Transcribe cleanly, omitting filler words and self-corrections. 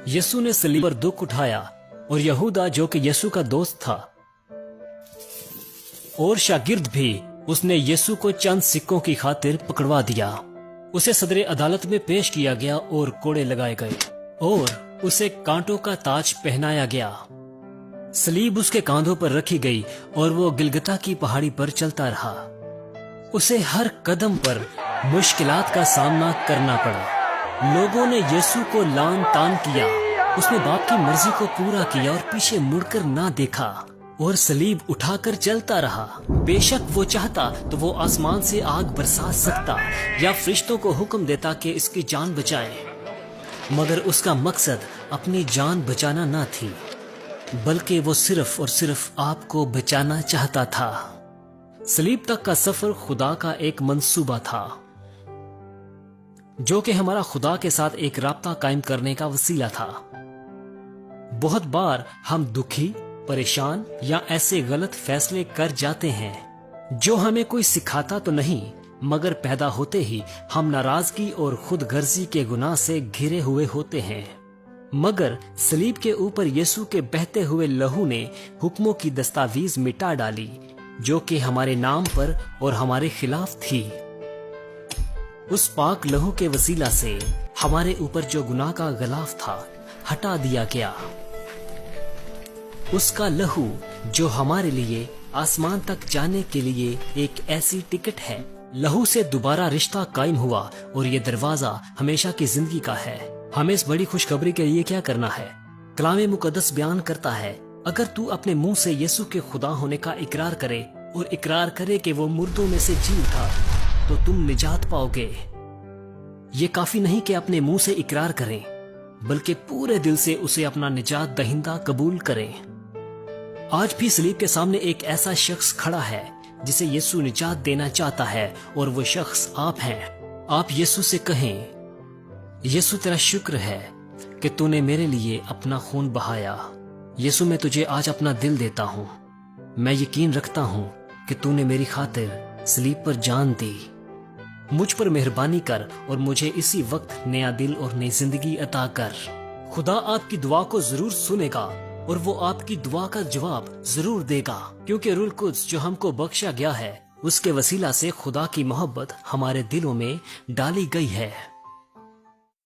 یسوع نے صلیب پر دکھ اٹھایا اور یہودا جو کہ یسوع کا دوست تھا اور شاگرد بھی، اس نے یسوع کو چند سکوں کی خاطر پکڑوا دیا۔ اسے صدر عدالت میں پیش کیا گیا اور کوڑے لگائے گئے اور اسے کانٹوں کا تاج پہنایا گیا۔ صلیب اس کے کاندھوں پر رکھی گئی اور وہ گلگتا کی پہاڑی پر چلتا رہا۔ اسے ہر قدم پر مشکلات کا سامنا کرنا پڑا۔ لوگوں نے یسوع کو لان تان کیا۔ اس نے باپ کی مرضی کو پورا کیا اور پیچھے مڑ کر نہ دیکھا اور صلیب اٹھا کر چلتا رہا۔ بے شک وہ چاہتا تو وہ آسمان سے آگ برسا سکتا یا فرشتوں کو حکم دیتا کہ اس کی جان بچائے، مگر اس کا مقصد اپنی جان بچانا نہ تھی، بلکہ وہ صرف اور صرف آپ کو بچانا چاہتا تھا۔ صلیب تک کا سفر خدا کا ایک منصوبہ تھا، جو کہ ہمارا خدا کے ساتھ ایک رابطہ قائم کرنے کا وسیلہ تھا۔ بہت بار ہم دکھی، پریشان یا ایسے غلط فیصلے کر جاتے ہیں جو ہمیں کوئی سکھاتا تو نہیں، مگر پیدا ہوتے ہی ہم ناراضگی اور خود غرضی کے گناہ سے گھرے ہوئے ہوتے ہیں۔ مگر صلیب کے اوپر یسوع کے بہتے ہوئے لہو نے حکموں کی دستاویز مٹا ڈالی، جو کہ ہمارے نام پر اور ہمارے خلاف تھی۔ اس پاک لہو کے وسیلہ سے ہمارے اوپر جو گناہ کا غلاف تھا ہٹا دیا گیا۔ اس کا لہو جو ہمارے لیے آسمان تک جانے کے لیے ایک ایسی ٹکٹ ہے۔ لہو سے دوبارہ رشتہ قائم ہوا اور یہ دروازہ ہمیشہ کی زندگی کا ہے۔ ہمیں اس بڑی خوشخبری کے لیے کیا کرنا ہے؟ کلام مقدس بیان کرتا ہے، اگر تو اپنے منہ سے یسوع کے خدا ہونے کا اقرار کرے اور اقرار کرے کہ وہ مردوں میں سے جی اٹھا تو تم نجات پاؤ گے۔ یہ کافی نہیں کہ اپنے منہ سے اقرار کریں، بلکہ پورے دل سے اسے اپنا نجات دہندہ قبول کریں۔ آج بھی صلیب کے سامنے ایک ایسا شخص کھڑا ہے جسے یسوع نجات دینا چاہتا ہے، اور وہ شخص آپ ہیں۔ آپ یسوع سے کہیں، یسوع تیرا شکر ہے کہ تو نے میرے لیے اپنا خون بہایا۔ یسوع میں تجھے آج اپنا دل دیتا ہوں۔ میں یقین رکھتا ہوں کہ تو نے میری خاطر صلیب پر جان دی۔ مجھ پر مہربانی کر اور مجھے اسی وقت نیا دل اور نئی زندگی عطا کر۔ خدا آپ کی دعا کو ضرور سنے گا اور وہ آپ کی دعا کا جواب ضرور دے گا، کیونکہ روح القدس جو ہم کو بخشا گیا ہے، اس کے وسیلہ سے خدا کی محبت ہمارے دلوں میں ڈالی گئی ہے۔